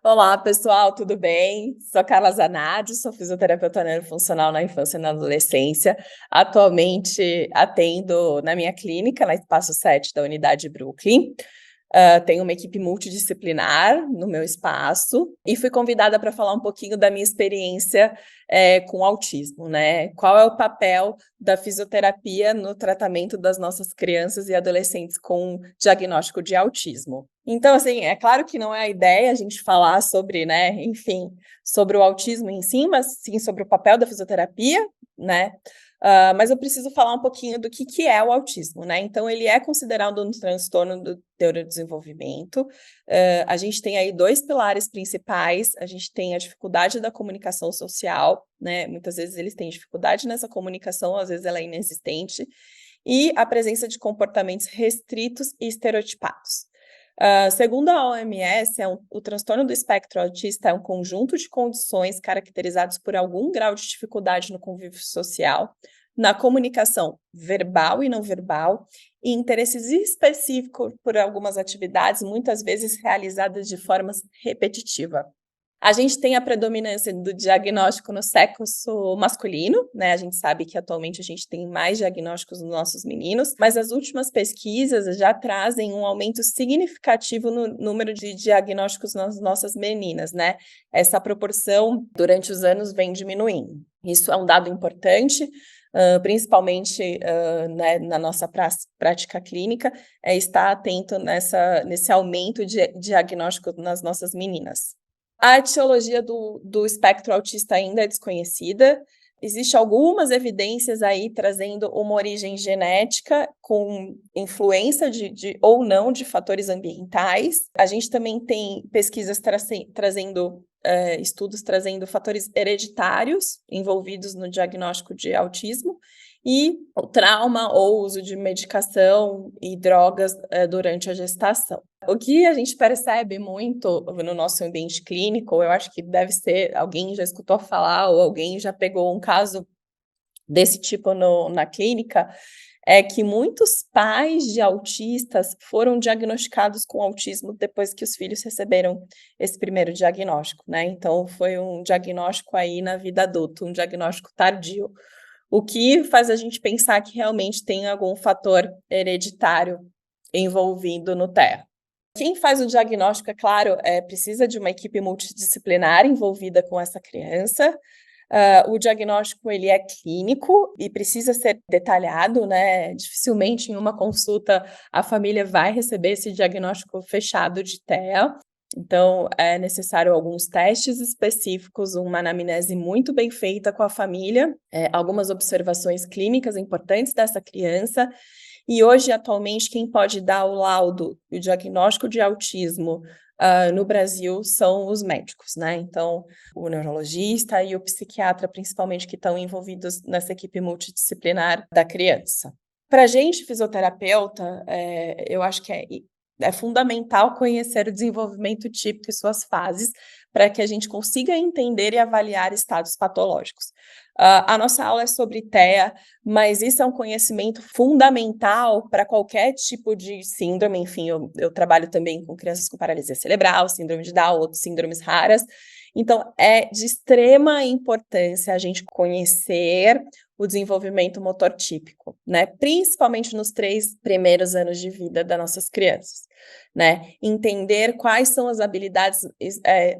Olá, pessoal, tudo bem? Sou Carla Zanardi, sou fisioterapeuta neurofuncional na infância e na adolescência. Atualmente atendo na minha clínica, na Espaço 7 da Unidade Brooklyn. Tenho uma equipe multidisciplinar no meu espaço e fui convidada para falar um pouquinho da minha experiência com autismo, né? Qual é o papel da fisioterapia no tratamento das nossas crianças e adolescentes com diagnóstico de autismo? Então, assim, é claro que não é a ideia a gente falar sobre, né, enfim, sobre o autismo em si, mas sim sobre o papel da fisioterapia, né? Mas eu preciso falar um pouquinho do que é o autismo, né? Então, ele é considerado um transtorno do neurodesenvolvimento. A gente tem aí dois pilares principais. A gente tem a dificuldade da comunicação social, né? Muitas vezes eles têm dificuldade nessa comunicação, às vezes ela é inexistente, e a presença de comportamentos restritos e estereotipados. Segundo a OMS, o transtorno do espectro autista é um conjunto de condições caracterizados por algum grau de dificuldade no convívio social, na comunicação verbal e não verbal, e interesses específicos por algumas atividades, muitas vezes realizadas de forma repetitiva. A gente tem a predominância do diagnóstico no sexo masculino, né? A gente sabe que atualmente a gente tem mais diagnósticos nos nossos meninos, mas as últimas pesquisas já trazem um aumento significativo no número de diagnósticos nas nossas meninas, né? Essa proporção, durante os anos, vem diminuindo. Isso é um dado importante, principalmente né, na nossa prática clínica, estar atento nesse aumento de diagnóstico nas nossas meninas. A etiologia do espectro autista ainda é desconhecida. Existem algumas evidências aí trazendo uma origem genética com influência ou não de fatores ambientais. A gente também tem pesquisas trazendo estudos trazendo fatores hereditários envolvidos no diagnóstico de autismo e o trauma ou uso de medicação e drogas durante a gestação. O que a gente percebe muito no nosso ambiente clínico, eu acho que deve ser, alguém já escutou falar ou alguém já pegou um caso desse tipo na clínica, é que muitos pais de autistas foram diagnosticados com autismo depois que os filhos receberam esse primeiro diagnóstico, né? Então, foi um diagnóstico aí na vida adulta, um diagnóstico tardio, o que faz a gente pensar que realmente tem algum fator hereditário envolvido no TEA. Quem faz o diagnóstico, é claro, precisa de uma equipe multidisciplinar envolvida com essa criança. O diagnóstico ele é clínico e precisa ser detalhado, né? Dificilmente em uma consulta a família vai receber esse diagnóstico fechado de TEA. Então, é necessário alguns testes específicos, uma anamnese muito bem feita com a família, algumas observações clínicas importantes dessa criança. E hoje, atualmente, quem pode dar o laudo e o diagnóstico de autismo no Brasil são os médicos, né? Então, o neurologista e o psiquiatra, principalmente, que estão envolvidos nessa equipe multidisciplinar da criança. Para a gente, fisioterapeuta, eu acho que é fundamental conhecer o desenvolvimento típico e suas fases para que a gente consiga entender e avaliar estados patológicos. A nossa aula é sobre TEA, mas isso é um conhecimento fundamental para qualquer tipo de síndrome. Enfim, eu trabalho também com crianças com paralisia cerebral, síndrome de Down, outras síndromes raras. Então, é de extrema importância a gente conhecer o desenvolvimento motor típico, né? Principalmente nos 3 primeiros anos de vida das nossas crianças, né? Entender quais são as habilidades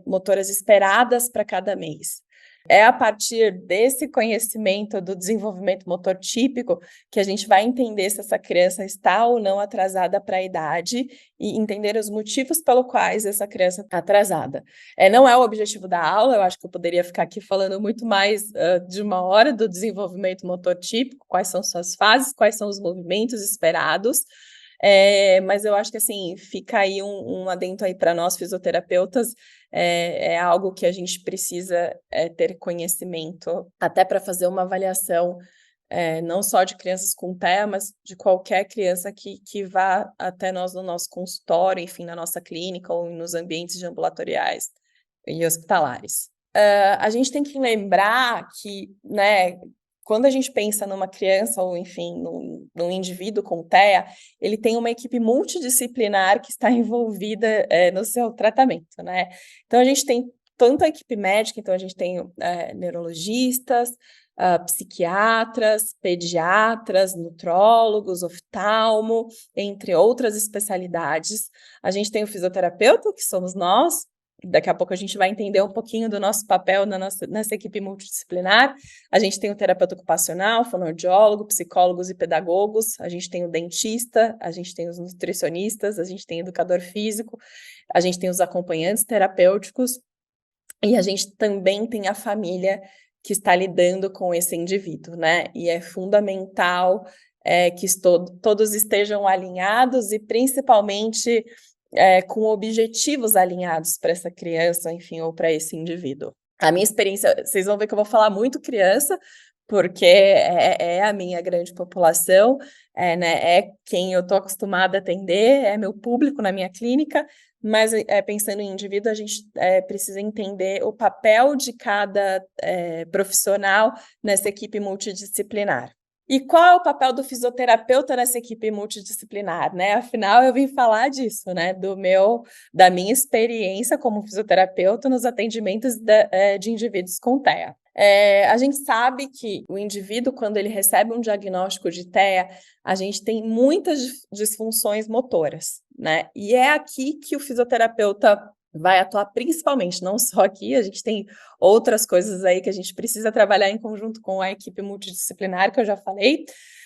motoras esperadas para cada mês. É a partir desse conhecimento do desenvolvimento motor típico que a gente vai entender se essa criança está ou não atrasada para a idade e entender os motivos pelos quais essa criança está atrasada. Não é o objetivo da aula, eu acho que eu poderia ficar aqui falando muito mais de 1 hora do desenvolvimento motor típico, quais são suas fases, quais são os movimentos esperados, mas eu acho que, assim, fica aí um adendo aí para nós, fisioterapeutas, é algo que a gente precisa ter conhecimento, até para fazer uma avaliação, não só de crianças com TEA, mas de qualquer criança que vá até nós no nosso consultório, enfim, na nossa clínica ou nos ambientes ambulatoriais e hospitalares. A gente tem que lembrar que, né, quando a gente pensa numa criança ou, enfim, num indivíduo com TEA, ele tem uma equipe multidisciplinar que está envolvida no seu tratamento, né? Então, a gente tem tanto a equipe médica, então a gente tem neurologistas, psiquiatras, pediatras, nutrólogos, oftalmo, entre outras especialidades. A gente tem o fisioterapeuta, que somos nós. Daqui a pouco a gente vai entender um pouquinho do nosso papel nessa equipe multidisciplinar. A gente tem o terapeuta ocupacional, fonoaudiólogo, psicólogos e pedagogos, a gente tem o dentista, a gente tem os nutricionistas, a gente tem o educador físico, a gente tem os acompanhantes terapêuticos e a gente também tem a família que está lidando com esse indivíduo, né? E é fundamental que todos estejam alinhados e principalmente com objetivos alinhados para essa criança, enfim, ou para esse indivíduo. A minha experiência, vocês vão ver que eu vou falar muito criança, porque é a minha grande população, né, é quem eu estou acostumada a atender, é meu público na minha clínica, mas pensando em indivíduo, a gente precisa entender o papel de cada profissional nessa equipe multidisciplinar. E qual é o papel do fisioterapeuta nessa equipe multidisciplinar, né? Afinal, eu vim falar disso, né? Da minha experiência como fisioterapeuta nos atendimentos de indivíduos com TEA. A gente sabe que o indivíduo, quando ele recebe um diagnóstico de TEA, a gente tem muitas disfunções motoras, né? E é aqui que o fisioterapeuta vai atuar principalmente, não só aqui, a gente tem outras coisas aí que a gente precisa trabalhar em conjunto com a equipe multidisciplinar, que eu já falei,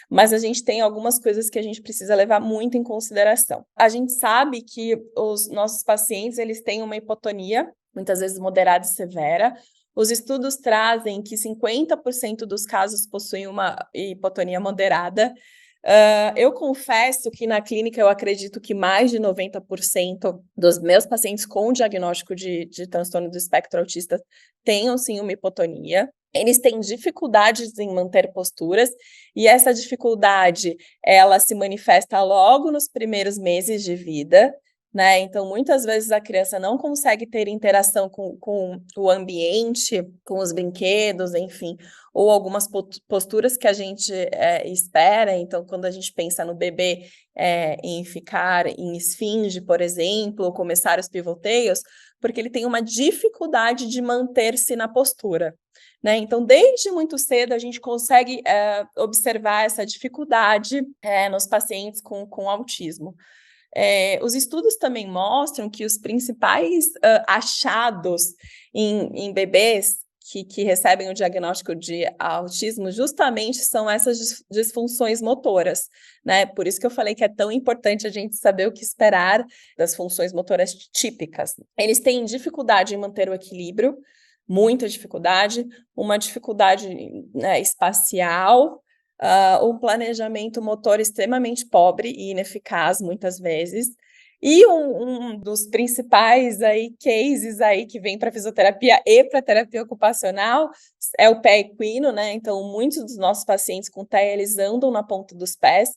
mas a gente tem algumas coisas que a gente precisa levar muito em consideração. A gente sabe que os nossos pacientes, eles têm uma hipotonia, muitas vezes moderada e severa. Os estudos trazem que 50% dos casos possuem uma hipotonia moderada. Eu confesso que na clínica eu acredito que mais de 90% dos meus pacientes com diagnóstico de transtorno do espectro autista tenham sim uma hipotonia. Eles têm dificuldades em manter posturas e essa dificuldade ela se manifesta logo nos primeiros meses de vida, né? Então, muitas vezes a criança não consegue ter interação com o ambiente, com os brinquedos, enfim, ou algumas posturas que a gente espera. Então, quando a gente pensa no bebê em ficar em esfinge, por exemplo, ou começar os pivoteios, porque ele tem uma dificuldade de manter-se na postura, né? Então, desde muito cedo, a gente consegue observar essa dificuldade nos pacientes com autismo. Os estudos também mostram que os principais achados em bebês que recebem o diagnóstico de autismo justamente são essas disfunções motoras, né? Por isso que eu falei que é tão importante a gente saber o que esperar das funções motoras típicas. Eles têm dificuldade em manter o equilíbrio, muita dificuldade, uma dificuldade espacial, um planejamento motor extremamente pobre e ineficaz, muitas vezes. E um dos principais cases que vem para fisioterapia e para terapia ocupacional é o pé equino, né? Então, muitos dos nossos pacientes com TEA, eles andam na ponta dos pés.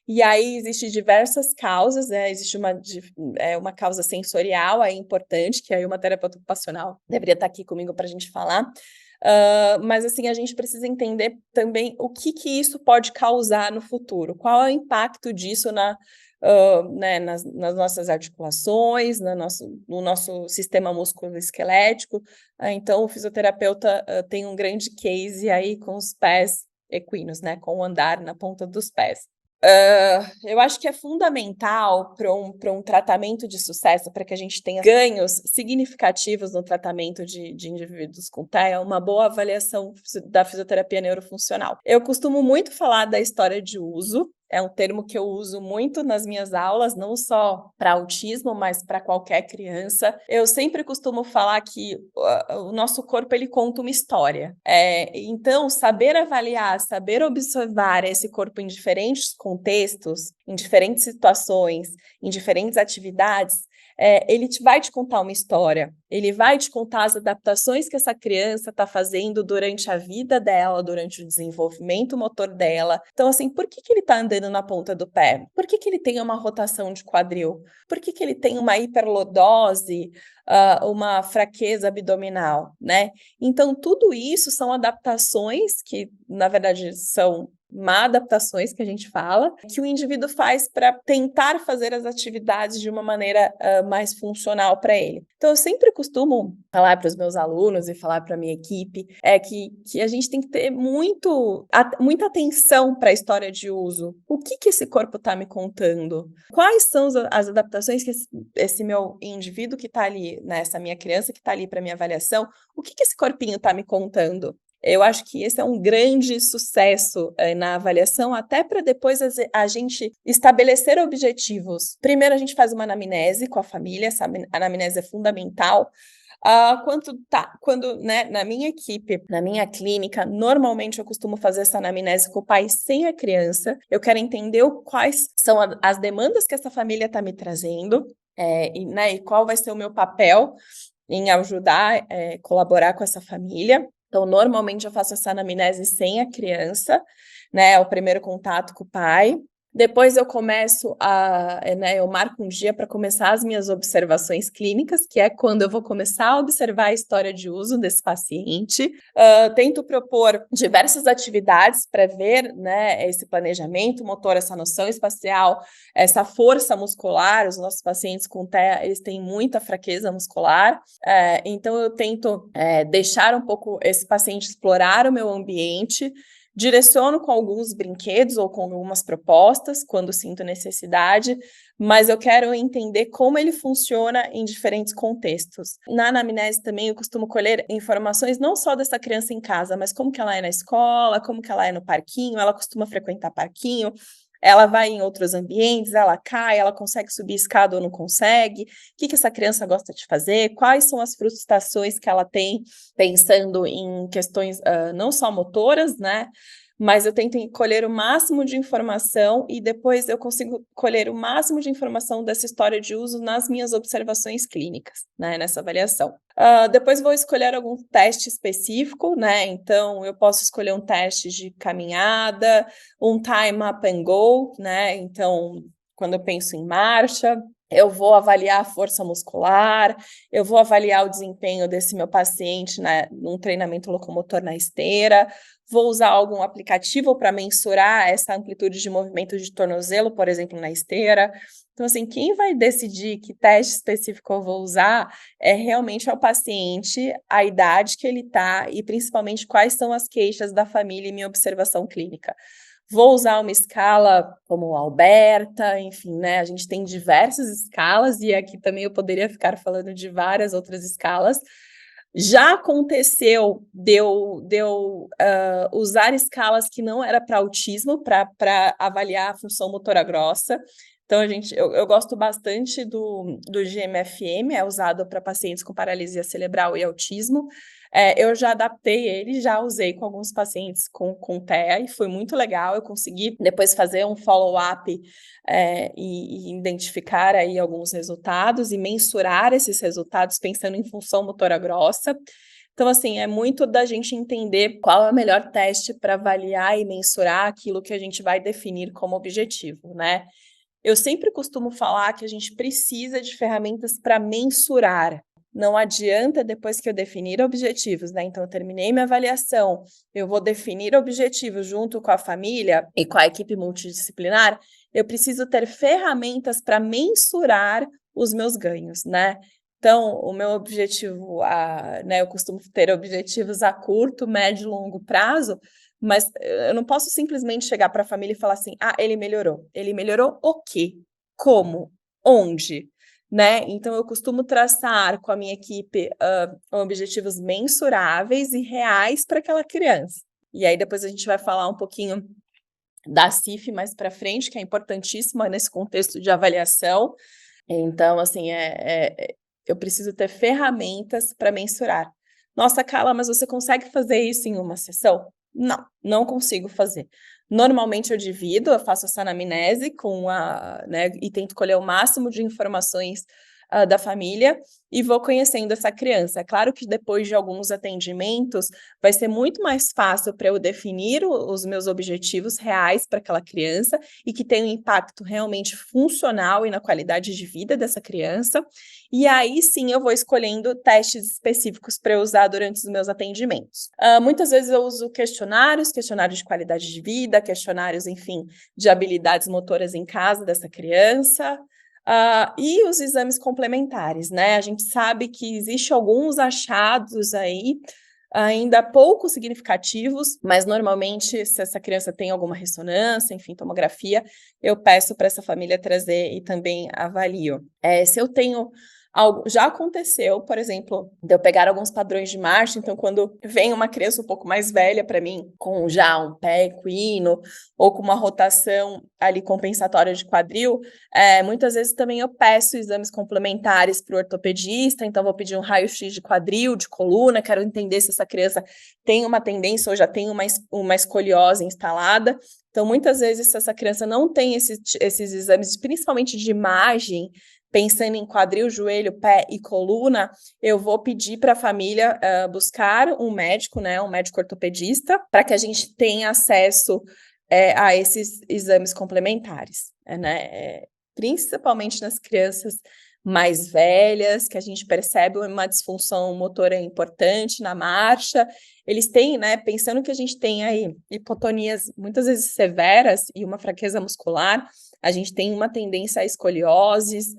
E aí existem diversas causas, né? Existe uma causa sensorial importante, que aí uma terapeuta ocupacional deveria estar aqui comigo para a gente falar. Mas assim, a gente precisa entender também o que isso pode causar no futuro, qual é o impacto disso né, nas nossas articulações, no nosso sistema musculoesquelético. Então, o fisioterapeuta tem um grande case aí com os pés equinos, né, com o andar na ponta dos pés. Eu acho que é fundamental para um tratamento de sucesso, para que a gente tenha ganhos significativos no tratamento de indivíduos com TEA, uma boa avaliação da fisioterapia neurofuncional. Eu costumo muito falar da história de uso, é um termo que eu uso muito nas minhas aulas, não só para autismo, mas para qualquer criança. Eu sempre costumo falar que o nosso corpo, ele conta uma história. Então, saber avaliar, saber observar esse corpo em diferentes contextos, em diferentes situações, em diferentes atividades, ele vai te contar uma história, ele vai te contar as adaptações que essa criança está fazendo durante a vida dela, durante o desenvolvimento motor dela. Então, assim, por que ele está andando na ponta do pé? Por que ele tem uma rotação de quadril? Por que ele tem uma hiperlordose, uma fraqueza abdominal, né? Então, tudo isso são adaptações que, na verdade, são má adaptações que a gente fala, que o indivíduo faz para tentar fazer as atividades de uma maneira mais funcional para ele. Então, eu sempre costumo falar para os meus alunos e falar para a minha equipe que a gente tem que ter muita atenção para a história de uso. O que esse corpo está me contando? Quais são as adaptações que esse meu indivíduo que está ali, né, essa minha criança que está ali para minha avaliação, o que esse corpinho está me contando? Eu acho que esse é um grande sucesso na avaliação, até para depois a gente estabelecer objetivos. Primeiro, a gente faz uma anamnese com a família, essa anamnese é fundamental. Quando né, na minha equipe, na minha clínica, normalmente eu costumo fazer essa anamnese com o pai sem a criança. Eu quero entender quais são as demandas que essa família está me trazendo, e qual vai ser o meu papel em ajudar, colaborar com essa família. Então, normalmente eu faço essa anamnese sem a criança, né? É o primeiro contato com o pai. Depois eu começo eu marco um dia para começar as minhas observações clínicas, que é quando eu vou começar a observar a história de uso desse paciente. Tento propor diversas atividades para ver, né, esse planejamento motor, essa noção espacial, essa força muscular. Os nossos pacientes com TEA, eles têm muita fraqueza muscular, então eu tento deixar um pouco esse paciente explorar o meu ambiente. Direciono com alguns brinquedos ou com algumas propostas, quando sinto necessidade, mas eu quero entender como ele funciona em diferentes contextos. Na anamnese também eu costumo colher informações não só dessa criança em casa, mas como que ela é na escola, como que ela é no parquinho, ela costuma frequentar parquinho, ela vai em outros ambientes, ela cai, ela consegue subir escada ou não consegue, o que essa criança gosta de fazer, quais são as frustrações que ela tem, pensando em questões não só motoras, né? Mas eu tento colher o máximo de informação e depois eu consigo colher o máximo de informação dessa história de uso nas minhas observações clínicas, né, nessa avaliação. Depois vou escolher algum teste específico, né, então eu posso escolher um teste de caminhada, um time up and go, né, então quando eu penso em marcha, eu vou avaliar a força muscular, eu vou avaliar o desempenho desse meu paciente num treinamento locomotor na esteira, vou usar algum aplicativo para mensurar essa amplitude de movimento de tornozelo, por exemplo, na esteira. Então, assim, quem vai decidir que teste específico eu vou usar realmente o paciente, a idade que ele está e principalmente quais são as queixas da família e minha observação clínica. Vou usar uma escala como Alberta, enfim, né? A gente tem diversas escalas e aqui também eu poderia ficar falando de várias outras escalas. Já aconteceu de eu usar escalas que não era para autismo, para avaliar a função motora grossa. Então, eu gosto bastante do GMFM, é usado para pacientes com paralisia cerebral e autismo. Eu já adaptei ele, já usei com alguns pacientes com TEA e foi muito legal. Eu consegui depois fazer um follow-up e identificar aí alguns resultados e mensurar esses resultados pensando em função motora grossa. Então, assim, é muito da gente entender qual é o melhor teste para avaliar e mensurar aquilo que a gente vai definir como objetivo, né? Eu sempre costumo falar que a gente precisa de ferramentas para mensurar. Não adianta, depois que eu definir objetivos, né? Então, eu terminei minha avaliação, eu vou definir objetivos junto com a família e com a equipe multidisciplinar, eu preciso ter ferramentas para mensurar os meus ganhos, né? Então, o meu objetivo, né, eu costumo ter objetivos a curto, médio e longo prazo, mas eu não posso simplesmente chegar para a família e falar assim, ele melhorou. Ele melhorou o quê? Como? Onde? Né? Então, eu costumo traçar com a minha equipe objetivos mensuráveis e reais para aquela criança. E aí, depois a gente vai falar um pouquinho da CIF mais para frente, que é importantíssima nesse contexto de avaliação. Então, assim, eu preciso ter ferramentas para mensurar. Nossa, Carla, mas você consegue fazer isso em uma sessão? Não consigo fazer. Normalmente eu divido, eu faço essa anamnese né, e tento colher o máximo de informações da família e vou conhecendo essa criança. É claro que depois de alguns atendimentos, vai ser muito mais fácil para eu definir os meus objetivos reais para aquela criança e que tenham um impacto realmente funcional e na qualidade de vida dessa criança. E aí sim eu vou escolhendo testes específicos para eu usar durante os meus atendimentos. Muitas vezes eu uso questionários de qualidade de vida, questionários, enfim, de habilidades motoras em casa dessa criança. E os exames complementares, né? A gente sabe que existe alguns achados aí, ainda pouco significativos, mas normalmente, se essa criança tem alguma ressonância, enfim, tomografia, eu peço para essa família trazer e também avalio. Se eu tenho algo, já aconteceu, por exemplo, de eu pegar alguns padrões de marcha, então quando vem uma criança um pouco mais velha para mim, com já um pé equino, ou com uma rotação ali compensatória de quadril, muitas vezes também eu peço exames complementares para o ortopedista, então vou pedir um raio-x de quadril, de coluna, quero entender se essa criança tem uma tendência ou já tem uma escoliose instalada. Então, muitas vezes, se essa criança não tem esses exames, principalmente de imagem, pensando em quadril, joelho, pé e coluna, eu vou pedir para a família buscar um médico, né, um médico ortopedista, para que a gente tenha acesso a esses exames complementares, né? Principalmente nas crianças mais velhas, que a gente percebe uma disfunção motora importante na marcha. Eles têm, né, pensando que a gente tem aí hipotonias muitas vezes severas e uma fraqueza muscular, a gente tem uma tendência a escolioses,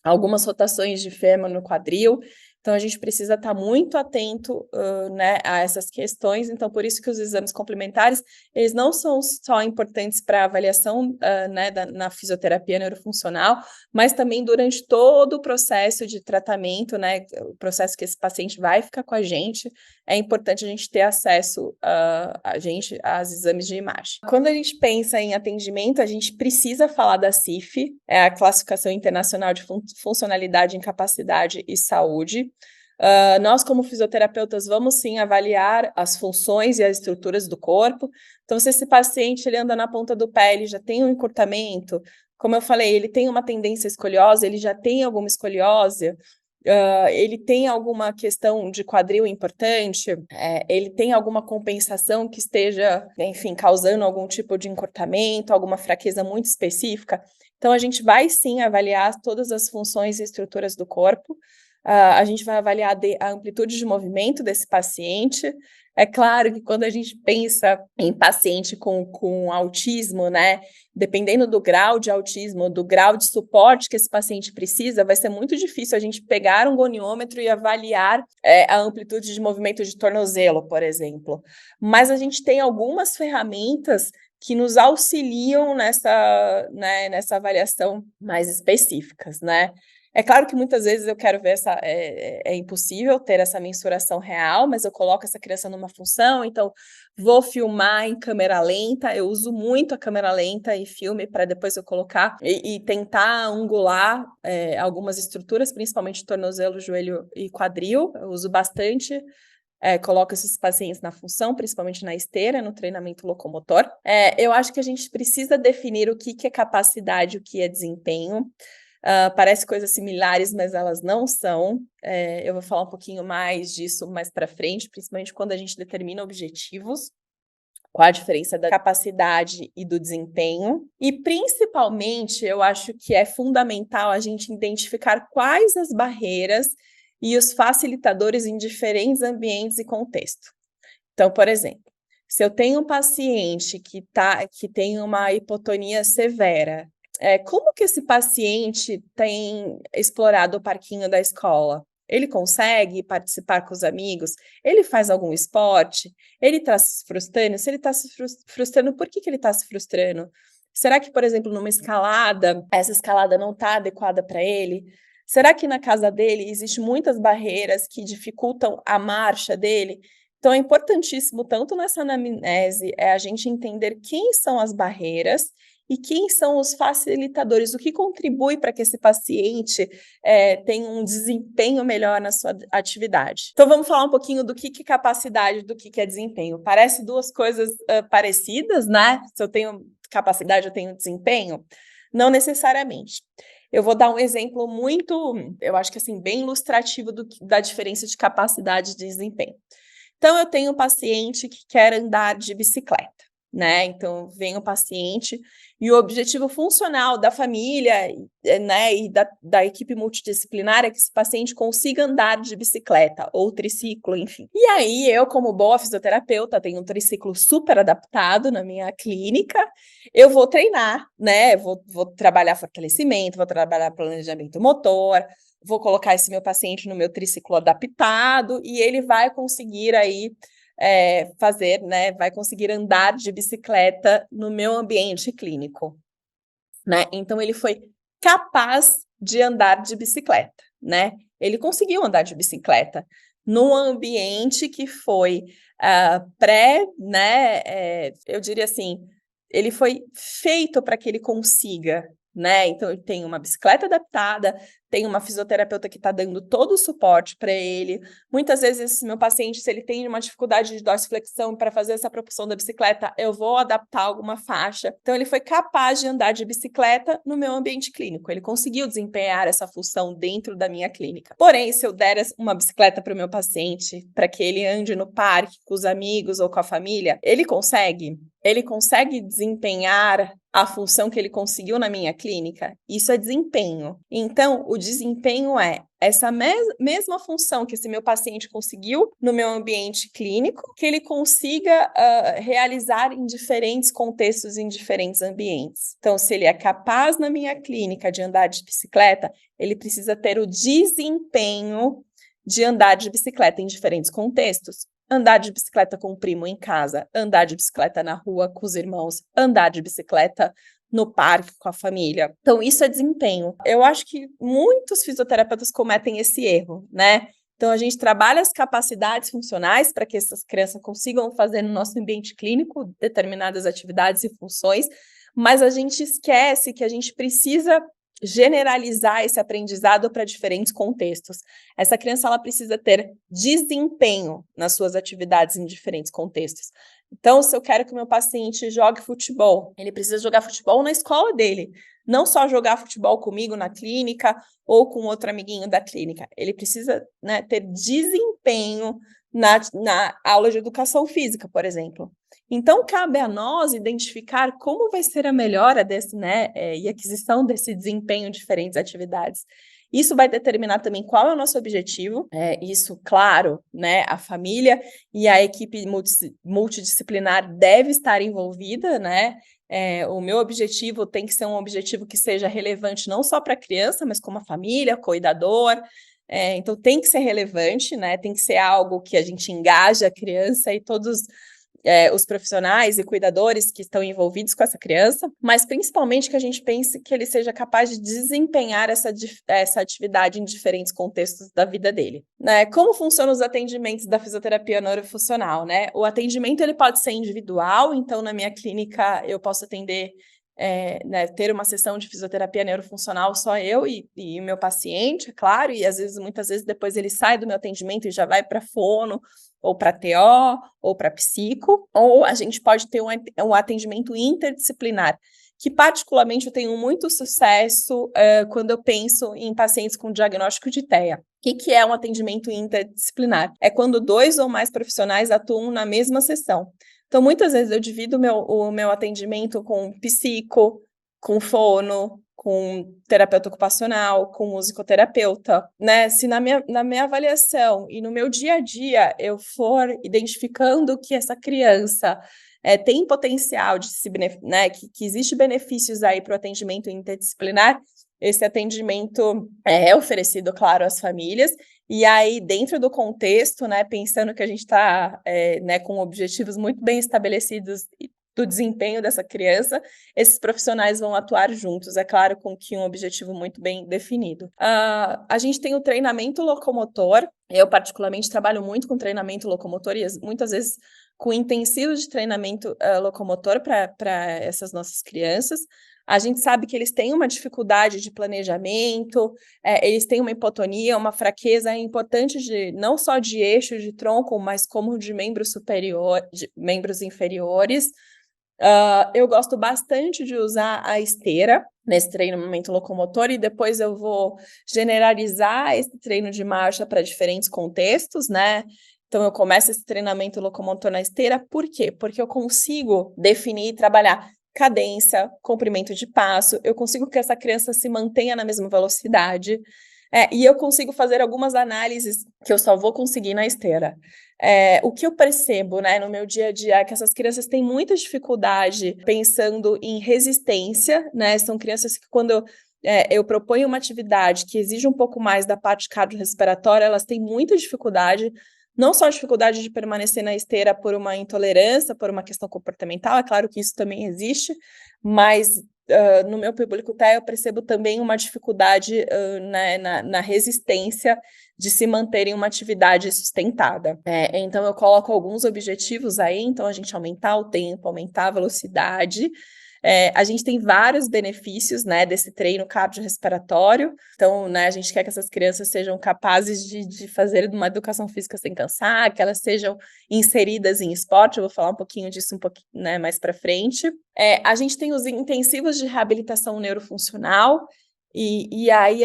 algumas rotações de fêmur no quadril, então a gente precisa estar muito atento, né, a essas questões. Então por isso que os exames complementares, eles não são só importantes para avaliação, né, na fisioterapia neurofuncional, mas também durante todo o processo de tratamento, né, o processo que esse paciente vai ficar com a gente, é importante a gente ter acesso aos exames de imagem. Quando a gente pensa em atendimento, a gente precisa falar da CIF, é a Classificação Internacional de Funcionalidade, Incapacidade e Saúde. Nós, como fisioterapeutas, vamos sim avaliar as funções e as estruturas do corpo. Então, se esse paciente ele anda na ponta do pé, ele já tem um encurtamento, como eu falei, ele tem uma tendência à escoliose, ele já tem alguma escoliose, ele tem alguma questão de quadril importante, ele tem alguma compensação que esteja, enfim, causando algum tipo de encurtamento, alguma fraqueza muito específica. Então, a gente vai sim avaliar todas as funções e estruturas do corpo. A gente vai avaliar a amplitude de movimento desse paciente. É claro que quando a gente pensa em paciente com autismo, né, dependendo do grau de autismo, do grau de suporte que esse paciente precisa, vai ser muito difícil a gente pegar um goniômetro e avaliar a amplitude de movimento de tornozelo, por exemplo. Mas a gente tem algumas ferramentas que nos auxiliam nessa avaliação mais específicas, né? É claro que muitas vezes eu quero ver é impossível ter essa mensuração real, mas eu coloco essa criança numa função, então vou filmar em câmera lenta, eu uso muito a câmera lenta e filme para depois eu colocar e tentar angular algumas estruturas, principalmente tornozelo, joelho e quadril, eu uso bastante. Coloco esses pacientes na função, principalmente na esteira, no treinamento locomotor. Eu acho que a gente precisa definir o que é capacidade, o que é desempenho. Parece coisas similares, mas elas não são. Eu vou falar um pouquinho mais disso mais para frente, principalmente quando a gente determina objetivos, qual a diferença da capacidade e do desempenho. E, principalmente, eu acho que é fundamental a gente identificar quais as barreiras e os facilitadores em diferentes ambientes e contexto. Então, por exemplo, se eu tenho um paciente que tem uma hipotonia severa, como que esse paciente tem explorado o parquinho da escola? Ele consegue participar com os amigos? Ele faz algum esporte? Ele está se frustrando? Se ele está se frustrando, por que ele está se frustrando? Será que, por exemplo, numa escalada, essa escalada não está adequada para ele? Será que na casa dele existem muitas barreiras que dificultam a marcha dele? Então, é importantíssimo, tanto nessa anamnese, a gente entender quem são as barreiras e quem são os facilitadores, o que contribui para que esse paciente tenha um desempenho melhor na sua atividade. Então, vamos falar um pouquinho do que é capacidade, do que é desempenho. Parece duas coisas parecidas, né? Se eu tenho capacidade, eu tenho desempenho? Não necessariamente. Eu vou dar um exemplo muito, eu acho que assim, bem ilustrativo da diferença de capacidade de desempenho. Então, eu tenho um paciente que quer andar de bicicleta, né? Então, vem o paciente e o objetivo funcional da família, né, e da equipe multidisciplinar é que esse paciente consiga andar de bicicleta ou triciclo, enfim. E aí, eu, como boa fisioterapeuta, tenho um triciclo super adaptado na minha clínica, eu vou treinar, né? Vou trabalhar fortalecimento, vou trabalhar planejamento motor, vou colocar esse meu paciente no meu triciclo adaptado e ele vai conseguir aí fazer, né? Vai conseguir andar de bicicleta no meu ambiente clínico, né? Então ele foi capaz de andar de bicicleta, né? Ele conseguiu andar de bicicleta num ambiente que foi né? Eu diria assim, ele foi feito para que ele consiga, né? Então, ele tem uma bicicleta adaptada, tem uma fisioterapeuta que está dando todo o suporte para ele. Muitas vezes, esse meu paciente, se ele tem uma dificuldade de dorsiflexão para fazer essa propulsão da bicicleta, eu vou adaptar alguma faixa. Então, ele foi capaz de andar de bicicleta no meu ambiente clínico. Ele conseguiu desempenhar essa função dentro da minha clínica. Porém, se eu der uma bicicleta para o meu paciente, para que ele ande no parque com os amigos ou com a família, ele consegue? Ele consegue desempenhar a função que ele conseguiu na minha clínica? Isso é desempenho. Então, o desempenho é essa mesma função que esse meu paciente conseguiu no meu ambiente clínico, que ele consiga realizar em diferentes contextos, em diferentes ambientes. Então, se ele é capaz na minha clínica de andar de bicicleta, ele precisa ter o desempenho de andar de bicicleta em diferentes contextos. Andar de bicicleta com o primo em casa, andar de bicicleta na rua com os irmãos, andar de bicicleta no parque com a família. Então, isso é desempenho. Eu acho que muitos fisioterapeutas cometem esse erro, né? Então, a gente trabalha as capacidades funcionais para que essas crianças consigam fazer no nosso ambiente clínico determinadas atividades e funções, mas a gente esquece que a gente precisa generalizar esse aprendizado para diferentes contextos. Essa criança ela precisa ter desempenho nas suas atividades em diferentes contextos. Então, se eu quero que o meu paciente jogue futebol, ele precisa jogar futebol na escola dele, não só jogar futebol comigo na clínica ou com outro amiguinho da clínica. Ele precisa, né, ter desempenho na aula de educação física, por exemplo. Então, cabe a nós identificar como vai ser a melhora desse, né, e aquisição desse desempenho em diferentes atividades. Isso vai determinar também qual é o nosso objetivo. Isso, claro, né, a família e a equipe multidisciplinar deve estar envolvida, né? O meu objetivo tem que ser um objetivo que seja relevante não só para a criança, mas como a família, cuidador. Então, tem que ser relevante, né? Tem que ser algo que a gente engaja a criança e todos os profissionais e cuidadores que estão envolvidos com essa criança, mas principalmente que a gente pense que ele seja capaz de desempenhar essa atividade em diferentes contextos da vida dele. Né? Como funcionam os atendimentos da fisioterapia neurofuncional, né? O atendimento ele pode ser individual, então na minha clínica eu posso atender né, ter uma sessão de fisioterapia neurofuncional só eu e o meu paciente, é claro, e muitas vezes depois ele sai do meu atendimento e já vai para fono, ou para TO, ou para psico, ou a gente pode ter um atendimento interdisciplinar, que particularmente eu tenho muito sucesso quando eu penso em pacientes com diagnóstico de TEA. O que é um atendimento interdisciplinar? É quando 2 ou mais profissionais atuam na mesma sessão. Então, muitas vezes eu divido o meu atendimento com psico, com fono, com terapeuta ocupacional, com musicoterapeuta, né? Se na minha avaliação e no meu dia a dia eu for identificando que essa criança tem potencial de né, que existe benefícios aí para o atendimento interdisciplinar, esse atendimento é oferecido, claro, às famílias, e aí, dentro do contexto, né, pensando que a gente está né, com objetivos muito bem estabelecidos do desempenho dessa criança, esses profissionais vão atuar juntos, é claro, com que um objetivo muito bem definido. A gente tem o treinamento locomotor, eu particularmente trabalho muito com treinamento locomotor e muitas vezes com intensivos de treinamento locomotor para essas nossas crianças. A gente sabe que eles têm uma dificuldade de planejamento, eles têm uma hipotonia, uma fraqueza importante não só de eixo de tronco, mas como de membros inferiores. Eu gosto bastante de usar a esteira, nesse treinamento locomotor, e depois eu vou generalizar esse treino de marcha para diferentes contextos, né? Então, eu começo esse treinamento locomotor na esteira, por quê? Porque eu consigo definir e trabalhar cadência, comprimento de passo, eu consigo que essa criança se mantenha na mesma velocidade, e eu consigo fazer algumas análises que eu só vou conseguir na esteira. O que eu percebo, né, no meu dia a dia é que essas crianças têm muita dificuldade pensando em resistência, né? São crianças que quando eu proponho uma atividade que exige um pouco mais da parte cardiorrespiratória, elas têm muita dificuldade, não só a dificuldade de permanecer na esteira por uma intolerância, por uma questão comportamental, é claro que isso também existe, mas no meu público TEA eu percebo também uma dificuldade na resistência de se manter em uma atividade sustentada. Então, eu coloco alguns objetivos aí, então a gente aumentar o tempo, aumentar a velocidade. A gente tem vários benefícios, né, desse treino cardiorrespiratório. Então, né, a gente quer que essas crianças sejam capazes de fazer uma educação física sem cansar, que elas sejam inseridas em esporte. Eu vou falar um pouquinho disso né, mais para frente. A gente tem os intensivos de reabilitação neurofuncional, e aí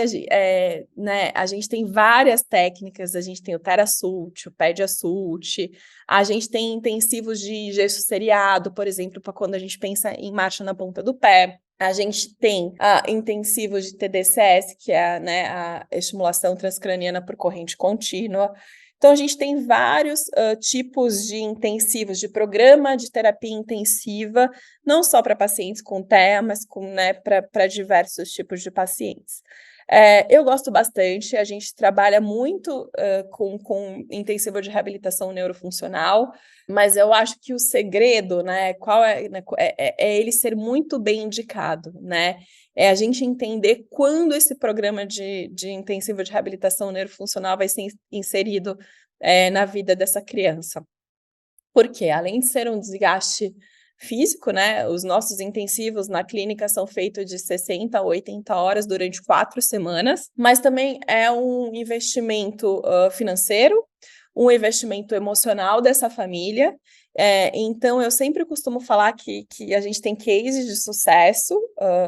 né, a gente tem várias técnicas, a gente tem o TheraSult, o PediaSult, a gente tem intensivos de gesso seriado, por exemplo, para quando a gente pensa em marcha na ponta do pé. A gente tem intensivos de TDCS, que é, né, a estimulação transcraniana por corrente contínua. Então, a gente tem vários tipos de intensivos, de programa de terapia intensiva, não só para pacientes com TEA, mas né, para diversos tipos de pacientes. Eu gosto bastante, a gente trabalha muito com intensivo de reabilitação neurofuncional, mas eu acho que o segredo, né, é ele ser muito bem indicado, né? É a gente entender quando esse programa de intensivo de reabilitação neurofuncional vai ser inserido na vida dessa criança. Porque, além de ser um desgaste físico, né, os nossos intensivos na clínica são feitos de 60 a 80 horas durante 4 semanas, mas também é um investimento financeiro, um investimento emocional dessa família. Então, eu sempre costumo falar que a gente tem cases de sucesso.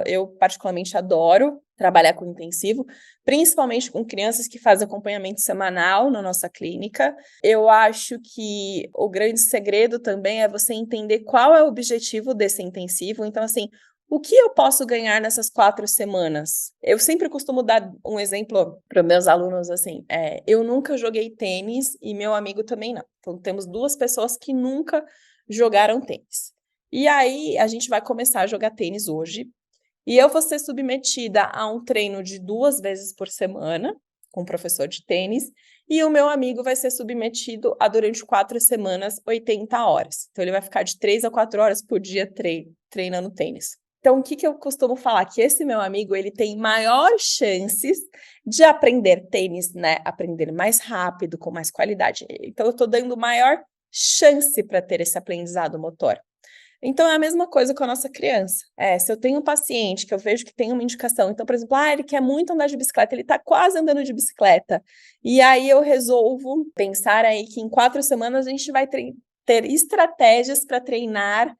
Eu particularmente adoro trabalhar com intensivo, principalmente com crianças que fazem acompanhamento semanal na nossa clínica. Eu acho que o grande segredo também é você entender qual é o objetivo desse intensivo. Então, assim, o que eu posso ganhar nessas 4 semanas? Eu sempre costumo dar um exemplo para meus alunos, assim, eu nunca joguei tênis e meu amigo também não. Então, temos 2 pessoas que nunca jogaram tênis. E aí, a gente vai começar a jogar tênis hoje, e eu vou ser submetida a um treino de 2 vezes por semana, com um professor de tênis, e o meu amigo vai ser submetido a, durante 4 semanas, 80 horas. Então, ele vai ficar de 3 a 4 horas por dia treinando tênis. Então, o que eu costumo falar? Que esse meu amigo, ele tem maiores chances de aprender tênis, né? Aprender mais rápido, com mais qualidade. Então, eu estou dando maior chance para ter esse aprendizado motor. Então, é a mesma coisa com a nossa criança. Se eu tenho um paciente que eu vejo que tem uma indicação, então, por exemplo, ele quer muito andar de bicicleta, ele está quase andando de bicicleta, e aí eu resolvo pensar aí que em 4 semanas a gente vai ter estratégias para treinar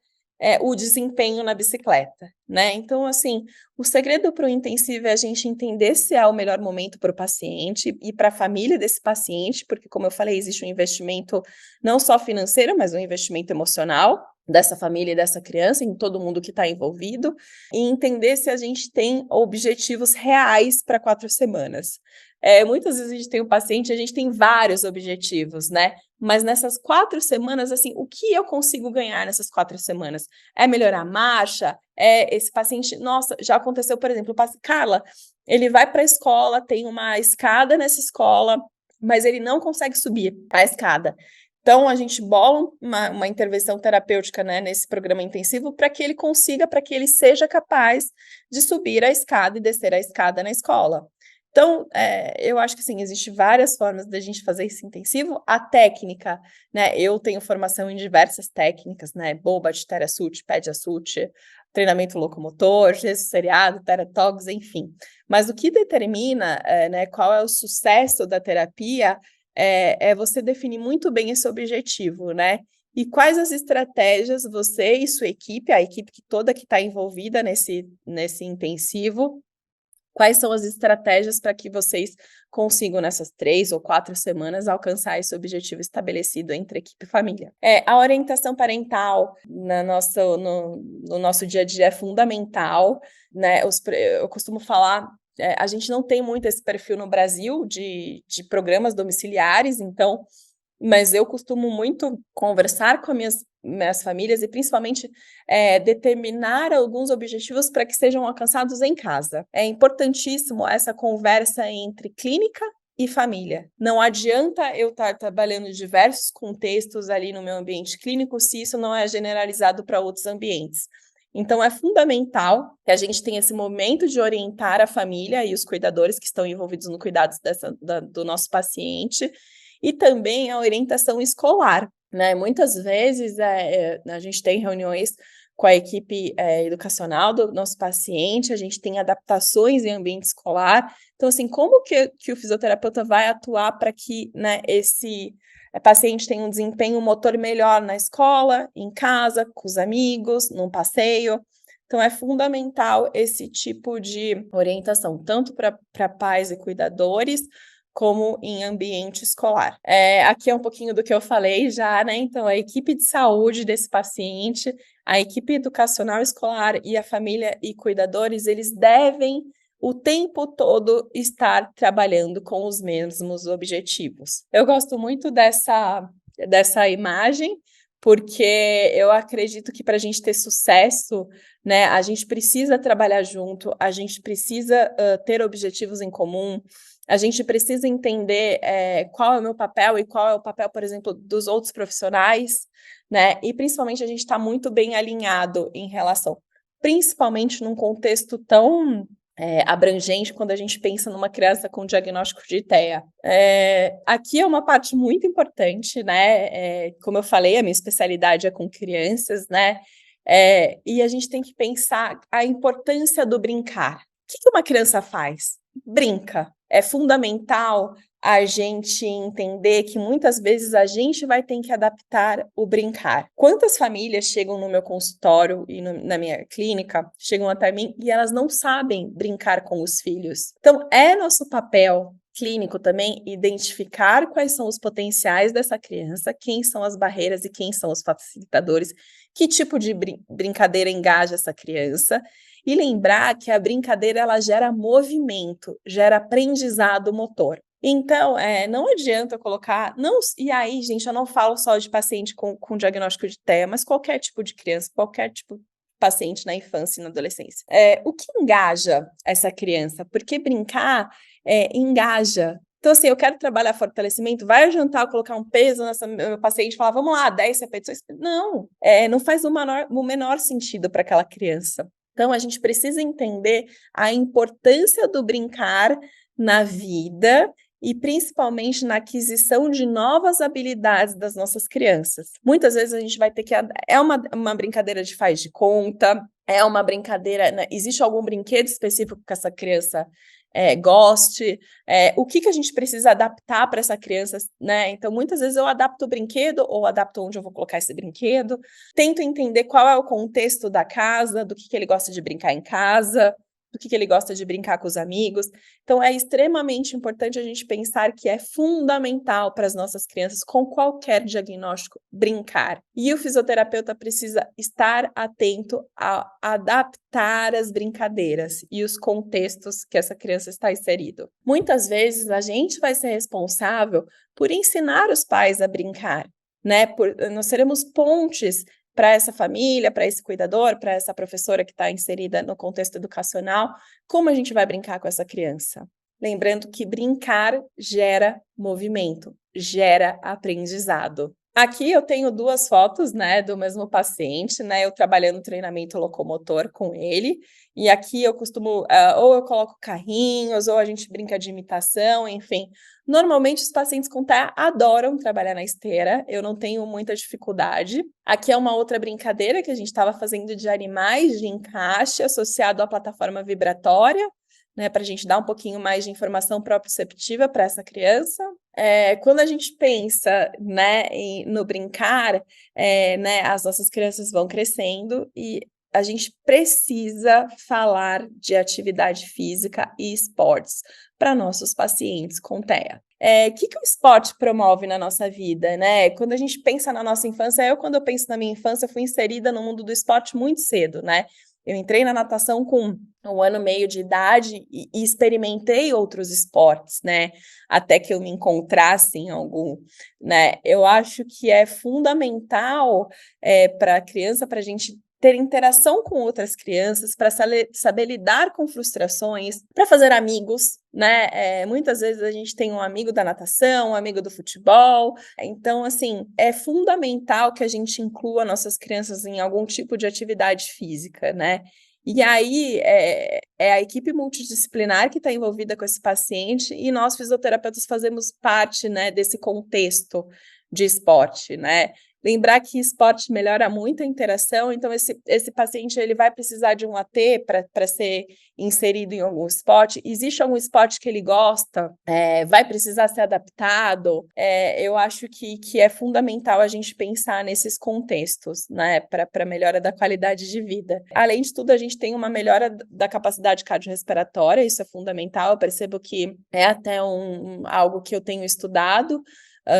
o desempenho na bicicleta, né? Então, assim, o segredo para o intensivo é a gente entender se é o melhor momento para o paciente e para a família desse paciente, porque, como eu falei, existe um investimento não só financeiro, mas um investimento emocional dessa família e dessa criança, em todo mundo que está envolvido, e entender se a gente tem objetivos reais para 4 semanas. Muitas vezes a gente tem um paciente, a gente tem vários objetivos, né? Mas nessas 4 semanas, assim, o que eu consigo ganhar nessas 4 semanas? É melhorar a marcha? Esse paciente... Nossa, já aconteceu, por exemplo, Carla, ele vai para a escola, tem uma escada nessa escola, mas ele não consegue subir a escada. Então, a gente bola uma intervenção terapêutica, né, nesse programa intensivo para que ele consiga, para que ele seja capaz de subir a escada e descer a escada na escola. Então, eu acho que, assim, existem várias formas da gente fazer esse intensivo. A técnica, né, eu tenho formação em diversas técnicas, né, Bobat, TheraSult, PediaSult, treinamento locomotor, gesso seriado, TheraTogs, enfim. Mas o que determina, né, qual é o sucesso da terapia é você definir muito bem esse objetivo, né? E quais as estratégias você e sua equipe, a equipe toda que está envolvida nesse intensivo, quais são as estratégias para que vocês consigam, nessas 3 ou 4 semanas, alcançar esse objetivo estabelecido entre equipe e família? A orientação parental no nosso dia a dia é fundamental, né? Eu costumo falar, a gente não tem muito esse perfil no Brasil de programas domiciliares, então, mas eu costumo muito conversar com as minhas famílias e principalmente determinar alguns objetivos para que sejam alcançados em casa. É importantíssimo essa conversa entre clínica e família. Não adianta eu estar trabalhando em diversos contextos ali no meu ambiente clínico se isso não é generalizado para outros ambientes. Então, é fundamental que a gente tenha esse momento de orientar a família e os cuidadores que estão envolvidos no cuidado do nosso paciente, e também a orientação escolar, né? Muitas vezes a gente tem reuniões com a equipe educacional do nosso paciente, a gente tem adaptações em ambiente escolar. Então, assim, como que o fisioterapeuta vai atuar para que, né, esse paciente tenha um desempenho motor melhor na escola, em casa, com os amigos, num passeio? Então, é fundamental esse tipo de orientação, tanto para pais e cuidadores, como em ambiente escolar. Aqui é um pouquinho do que eu falei já, né? Então, a equipe de saúde desse paciente, a equipe educacional escolar e a família e cuidadores, eles devem o tempo todo estar trabalhando com os mesmos objetivos. Eu gosto muito dessa imagem, porque eu acredito que para a gente ter sucesso, né, a gente precisa trabalhar junto, a gente precisa ter objetivos em comum, a gente precisa entender qual é o meu papel e qual é o papel, por exemplo, dos outros profissionais, né? E principalmente a gente está muito bem alinhado em relação, principalmente num contexto tão abrangente quando a gente pensa numa criança com diagnóstico de TEA. Aqui é uma parte muito importante, né? Como eu falei, a minha especialidade é com crianças, né? E a gente tem que pensar a importância do brincar. O que uma criança faz? Brinca. É fundamental a gente entender que muitas vezes a gente vai ter que adaptar o brincar. Quantas famílias chegam no meu consultório e na minha clínica, chegam até mim e elas não sabem brincar com os filhos? Então, é nosso papel clínico também identificar quais são os potenciais dessa criança, quem são as barreiras e quem são os facilitadores, que tipo de brincadeira engaja essa criança, e lembrar que a brincadeira ela gera movimento, gera aprendizado motor. Então, não adianta colocar... E aí, gente, eu não falo só de paciente com diagnóstico de TEA, mas qualquer tipo de criança, qualquer tipo de paciente na infância e na adolescência. O que engaja essa criança? Porque brincar engaja. Então, assim, eu quero trabalhar fortalecimento, vai adiantar eu colocar um peso nessa meu paciente e falar, vamos lá, 10 repetições? Não, não faz o menor sentido para aquela criança. Então, a gente precisa entender a importância do brincar na vida e principalmente na aquisição de novas habilidades das nossas crianças. Muitas vezes a gente vai ter que... É uma brincadeira de faz de conta, é uma brincadeira... Né? Existe algum brinquedo específico que essa criança goste, o que a gente precisa adaptar para essa criança, né? Então, muitas vezes eu adapto o brinquedo ou adapto onde eu vou colocar esse brinquedo, tento entender qual é o contexto da casa, do que ele gosta de brincar em casa, do que ele gosta de brincar com os amigos. Então, é extremamente importante a gente pensar que é fundamental para as nossas crianças, com qualquer diagnóstico, brincar. E o fisioterapeuta precisa estar atento a adaptar as brincadeiras e os contextos que essa criança está inserido. Muitas vezes, a gente vai ser responsável por ensinar os pais a brincar, né? Nós seremos pontes para essa família, para esse cuidador, para essa professora que está inserida no contexto educacional, como a gente vai brincar com essa criança? Lembrando que brincar gera movimento, gera aprendizado. Aqui eu tenho 2 fotos, né, do mesmo paciente, né, eu trabalhando treinamento locomotor com ele, e aqui eu costumo, ou eu coloco carrinhos, ou a gente brinca de imitação, enfim. Normalmente os pacientes com TEA adoram trabalhar na esteira, eu não tenho muita dificuldade. Aqui é uma outra brincadeira que a gente estava fazendo de animais de encaixe associado à plataforma vibratória, né, para a gente dar um pouquinho mais de informação proprioceptiva para essa criança. Quando a gente pensa, né, no brincar, né, as nossas crianças vão crescendo e a gente precisa falar de atividade física e esportes para nossos pacientes com TEA. Que o esporte promove na nossa vida, né? Quando a gente pensa na nossa infância, quando eu penso na minha infância, eu fui inserida no mundo do esporte muito cedo, né? Eu entrei na natação com 1 ano e meio de idade e experimentei outros esportes, né? Até que eu me encontrasse em algum, né? Eu acho que é fundamental para a criança, para a gente ter interação com outras crianças, para saber lidar com frustrações, para fazer amigos, né? Muitas vezes a gente tem um amigo da natação, um amigo do futebol. Então, assim, é fundamental que a gente inclua nossas crianças em algum tipo de atividade física, né? E aí é a equipe multidisciplinar que está envolvida com esse paciente e nós, fisioterapeutas, fazemos parte, né, desse contexto de esporte, né? Lembrar que esporte melhora muito a interação, então esse paciente ele vai precisar de um AT para ser inserido em algum esporte. Existe algum esporte que ele gosta? Vai precisar ser adaptado? Eu acho que é fundamental a gente pensar nesses contextos, né, para melhora da qualidade de vida. Além de tudo, a gente tem uma melhora da capacidade cardiorrespiratória, isso é fundamental. Eu percebo que é até algo que eu tenho estudado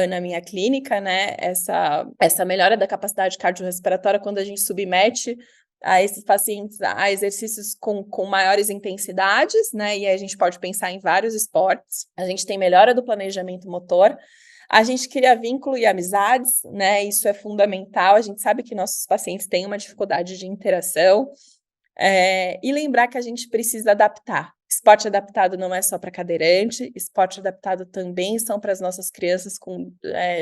na minha clínica, né, essa melhora da capacidade cardiorrespiratória quando a gente submete a esses pacientes a exercícios com maiores intensidades, né, e aí a gente pode pensar em vários esportes. A gente tem melhora do planejamento motor, a gente cria vínculo e amizades, né, isso é fundamental, a gente sabe que nossos pacientes têm uma dificuldade de interação, e lembrar que a gente precisa adaptar. Esporte adaptado não é só para cadeirante, esporte adaptado também são para as nossas crianças com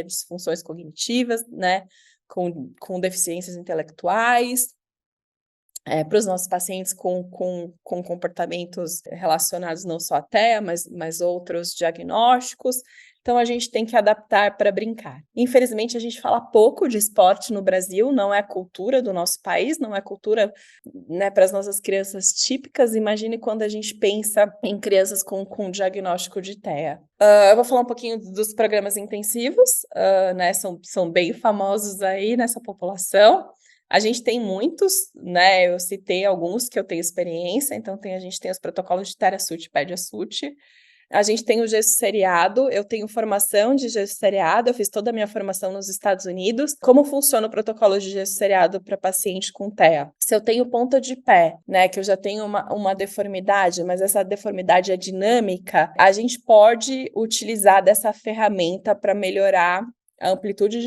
disfunções cognitivas, né, com deficiências intelectuais, para os nossos pacientes com comportamentos relacionados não só à TEA, mas outros diagnósticos. Então, a gente tem que adaptar para brincar. Infelizmente, a gente fala pouco de esporte no Brasil, não é a cultura do nosso país, não é cultura, né, para as nossas crianças típicas. Imagine quando a gente pensa em crianças com diagnóstico de TEA. Eu vou falar um pouquinho dos programas intensivos, né, são bem famosos aí nessa população. A gente tem muitos, né? Eu citei alguns que eu tenho experiência, então a gente tem os protocolos de TeraSUT e PediaSUT. A gente tem o gesso seriado, eu tenho formação de gesso seriado, eu fiz toda a minha formação nos Estados Unidos. Como funciona o protocolo de gesso seriado para paciente com TEA? Se eu tenho ponta de pé, né, que eu já tenho uma deformidade, mas essa deformidade é dinâmica, a gente pode utilizar dessa ferramenta para melhorar a amplitude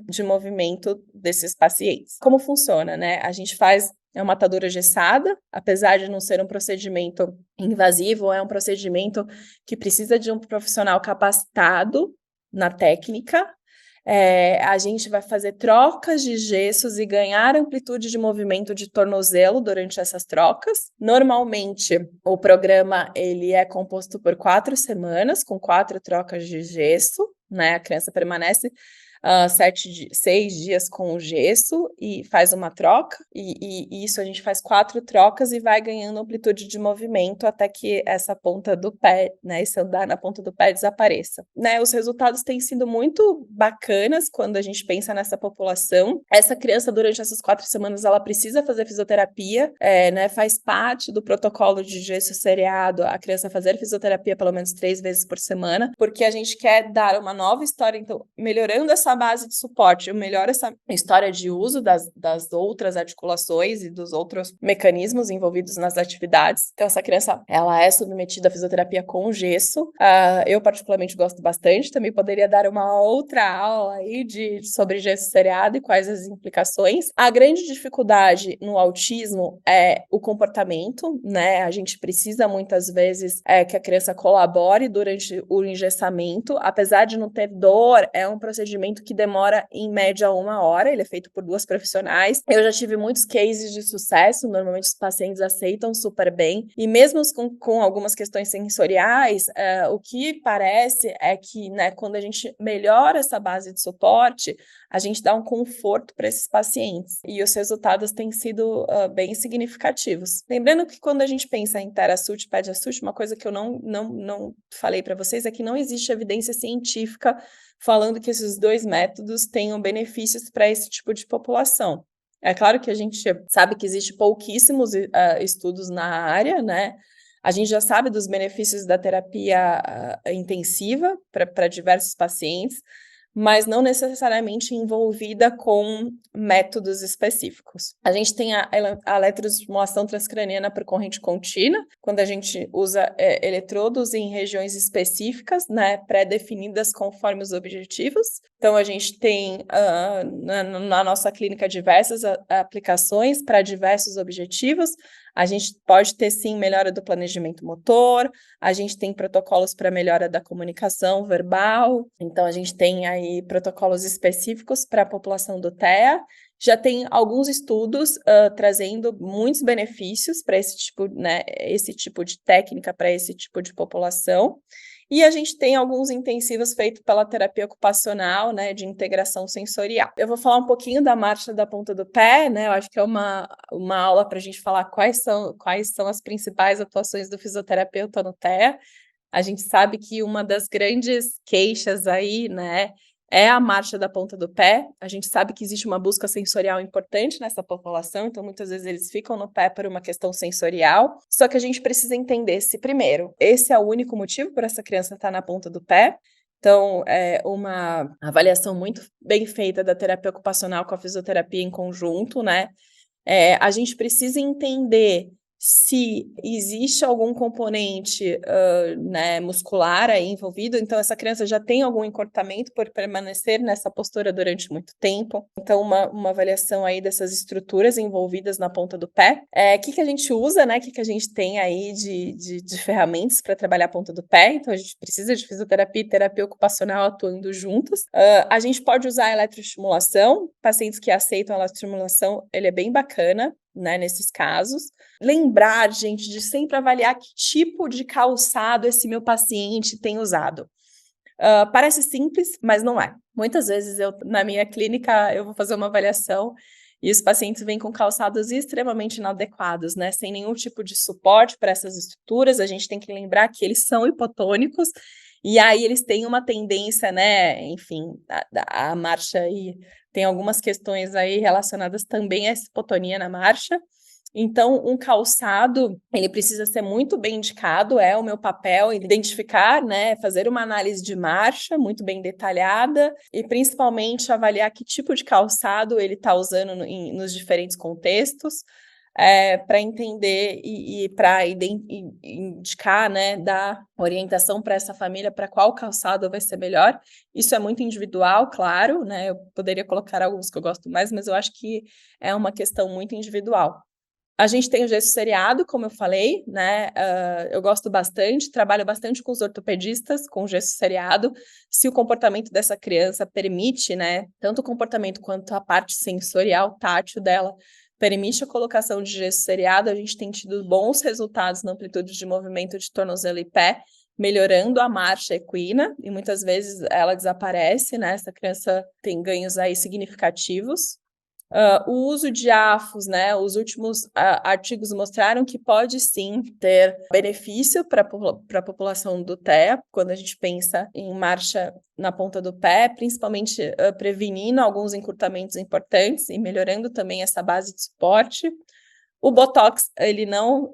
de movimento desses pacientes. Como funciona, né? A gente faz uma atadura gessada, apesar de não ser um procedimento invasivo, é um procedimento que precisa de um profissional capacitado na técnica. A gente vai fazer trocas de gessos e ganhar amplitude de movimento de tornozelo durante essas trocas. Normalmente, o programa ele é composto por 4 semanas, com 4 trocas de gesso, né? A criança permanece 6 dias com o gesso e faz uma troca, e isso a gente faz 4 trocas e vai ganhando amplitude de movimento até que essa ponta do pé, né, esse andar na ponta do pé desapareça. Né, os resultados têm sido muito bacanas quando a gente pensa nessa população. Essa criança, durante essas 4 semanas, ela precisa fazer fisioterapia, né, faz parte do protocolo de gesso seriado a criança fazer fisioterapia pelo menos 3 vezes por semana, porque a gente quer dar uma nova história, então, melhorando essa base de suporte, eu melhoro essa história de uso das outras articulações e dos outros mecanismos envolvidos nas atividades. Então, essa criança, ela é submetida à fisioterapia com gesso. Eu, particularmente, gosto bastante. Também poderia dar uma outra aula aí sobre gesso seriado e quais as implicações. A grande dificuldade no autismo é o comportamento, né? A gente precisa, muitas vezes, que a criança colabore durante o engessamento. Apesar de não ter dor, é um procedimento que demora em média 1 hora, ele é feito por 2 profissionais. Eu já tive muitos cases de sucesso, normalmente os pacientes aceitam super bem, e mesmo com algumas questões sensoriais, o que parece é que, né, quando a gente melhora essa base de suporte, a gente dá um conforto para esses pacientes. E os resultados têm sido bem significativos. Lembrando que quando a gente pensa em TheraSult e PediaSult, uma coisa que eu não falei para vocês é que não existe evidência científica falando que esses dois métodos tenham benefícios para esse tipo de população. É claro que a gente sabe que existe pouquíssimos estudos na área, né? A gente já sabe dos benefícios da terapia intensiva para diversos pacientes, mas não necessariamente envolvida com métodos específicos. A gente tem a eletroestimulação transcraniana por corrente contínua, quando a gente usa eletrodos em regiões específicas, né, pré-definidas conforme os objetivos. Então, a gente tem na nossa clínica diversas aplicações para diversos objetivos. A gente pode ter, sim, melhora do planejamento motor, a gente tem protocolos para melhora da comunicação verbal, então a gente tem aí protocolos específicos para a população do TEA. Já tem alguns estudos trazendo muitos benefícios para esse tipo de técnica, para esse tipo de população. E a gente tem alguns intensivos feitos pela terapia ocupacional, né, de integração sensorial. Eu vou falar um pouquinho da marcha da ponta do pé, né, eu acho que é uma aula para a gente falar quais são as principais atuações do fisioterapeuta no TEA. A gente sabe que uma das grandes queixas aí, né, é a marcha da ponta do pé. A gente sabe que existe uma busca sensorial importante nessa população, então muitas vezes eles ficam no pé por uma questão sensorial. Só que a gente precisa entender se, primeiro, esse é o único motivo para essa criança estar na ponta do pé. Então, é uma avaliação muito bem feita da terapia ocupacional com a fisioterapia em conjunto, né? A gente precisa entender se existe algum componente né, muscular aí envolvido, então essa criança já tem algum encurtamento por permanecer nessa postura durante muito tempo. Então, uma avaliação aí dessas estruturas envolvidas na ponta do pé. O que a gente usa, né? O que a gente tem aí de ferramentas para trabalhar a ponta do pé? Então, a gente precisa de fisioterapia e terapia ocupacional atuando juntos. A gente pode usar a eletroestimulação. Pacientes que aceitam a eletroestimulação, ele é bem bacana, né, nesses casos. Lembrar, gente, de sempre avaliar que tipo de calçado esse meu paciente tem usado. Parece simples, mas não é. Muitas vezes na minha clínica eu vou fazer uma avaliação e os pacientes vêm com calçados extremamente inadequados, né? Sem nenhum tipo de suporte para essas estruturas. A gente tem que lembrar que eles são hipotônicos e aí eles têm uma tendência, né? Enfim, a marcha aí tem algumas questões aí relacionadas também a essa hipotonia na marcha. Então, um calçado, ele precisa ser muito bem indicado, é o meu papel identificar, né, fazer uma análise de marcha muito bem detalhada e principalmente avaliar que tipo de calçado ele está usando nos diferentes contextos, para entender e para indicar, né, dar orientação para essa família para qual calçado vai ser melhor. Isso é muito individual, claro, né, eu poderia colocar alguns que eu gosto mais, mas eu acho que é uma questão muito individual. A gente tem o gesso seriado, como eu falei, né? Eu gosto bastante, trabalho bastante com os ortopedistas, com o gesso seriado. Se o comportamento dessa criança permite, né? Tanto o comportamento quanto a parte sensorial, tátil dela, permite a colocação de gesso seriado, a gente tem tido bons resultados na amplitude de movimento de tornozelo e pé, melhorando a marcha equina, e muitas vezes ela desaparece, né? Essa criança tem ganhos aí significativos. O uso de AFOS, né, os últimos artigos mostraram que pode sim ter benefício para a população do TEA, quando a gente pensa em marcha na ponta do pé, principalmente prevenindo alguns encurtamentos importantes e melhorando também essa base de suporte. O Botox, ele não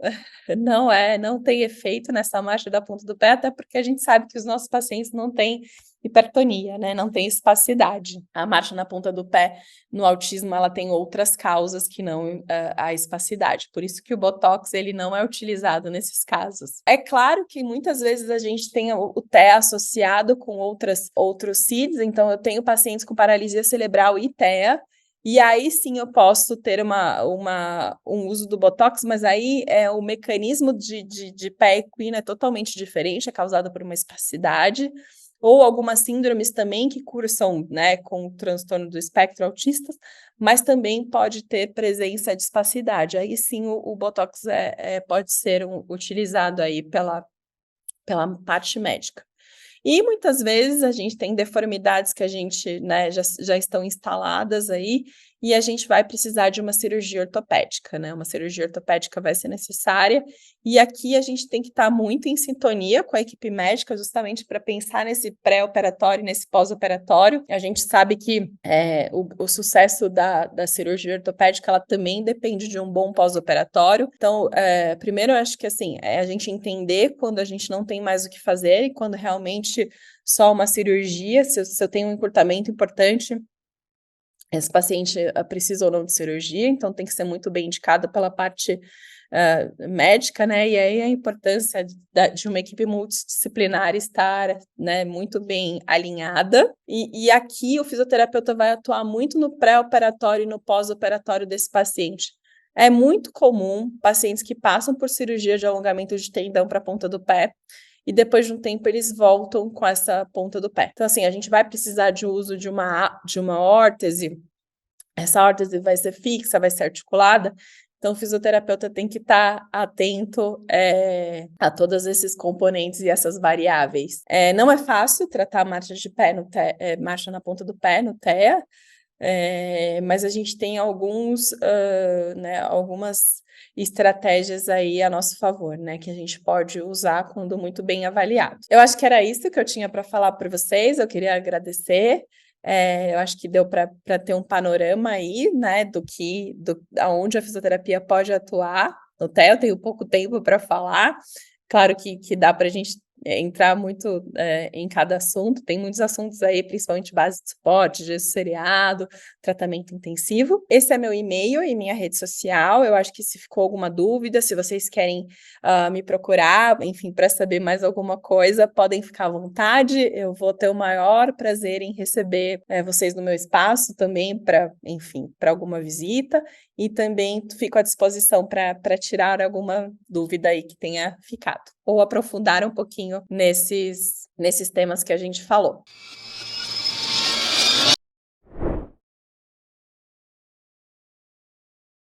tem efeito nessa marcha da ponta do pé, até porque a gente sabe que os nossos pacientes não têm hipertonia, né? Não tem espacidade. A marcha na ponta do pé no autismo, ela tem outras causas que não a espacidade. Por isso que o Botox, ele não é utilizado nesses casos. É claro que muitas vezes a gente tem o TEA associado com outros CIDs, então eu tenho pacientes com paralisia cerebral e TEA, e aí sim eu posso ter um uso do Botox, mas aí o mecanismo de pé equino é totalmente diferente, é causado por uma espacidade, ou algumas síndromes também que cursam, né, com o transtorno do espectro autista, mas também pode ter presença de espacidade. Aí sim o Botox pode ser utilizado aí pela parte médica. E muitas vezes a gente tem deformidades que a gente, né, já estão instaladas aí, e a gente vai precisar de uma cirurgia ortopédica, né? Uma cirurgia ortopédica vai ser necessária, e aqui a gente tem que estar muito em sintonia com a equipe médica, justamente para pensar nesse pré-operatório, nesse pós-operatório. A gente sabe que o sucesso da cirurgia ortopédica, ela também depende de um bom pós-operatório. Então, primeiro, eu acho que assim, a gente entender quando a gente não tem mais o que fazer e quando realmente só uma cirurgia, se eu tenho um encurtamento importante, esse paciente precisa ou não de cirurgia, então tem que ser muito bem indicado pela parte médica, né? E aí a importância de uma equipe multidisciplinar estar, né, muito bem alinhada. E aqui o fisioterapeuta vai atuar muito no pré-operatório e no pós-operatório desse paciente. É muito comum pacientes que passam por cirurgia de alongamento de tendão para a ponta do pé, e depois de um tempo eles voltam com essa ponta do pé. Então, assim, a gente vai precisar de uso de uma órtese. Essa órtese vai ser fixa, vai ser articulada, então o fisioterapeuta tem que estar atento a todos esses componentes e essas variáveis. Não é fácil tratar marcha de pé marcha na ponta do pé, no TEA, mas a gente tem algumas estratégias aí a nosso favor, né, que a gente pode usar quando muito bem avaliado. Eu acho que era isso que eu tinha para falar para vocês, eu queria agradecer. Eu acho que deu para ter um panorama aí, né, aonde a fisioterapia pode atuar. Até eu tenho pouco tempo para falar, claro que dá para a gente entrar muito em cada assunto, tem muitos assuntos aí, principalmente base de suporte, gesso seriado, tratamento intensivo. Esse é meu e-mail e minha rede social, eu acho que se ficou alguma dúvida, se vocês querem me procurar, enfim, para saber mais alguma coisa, podem ficar à vontade, eu vou ter o maior prazer em receber vocês no meu espaço também, para alguma visita, e também fico à disposição para tirar alguma dúvida aí que tenha ficado, ou aprofundar um pouquinho nesses temas que a gente falou.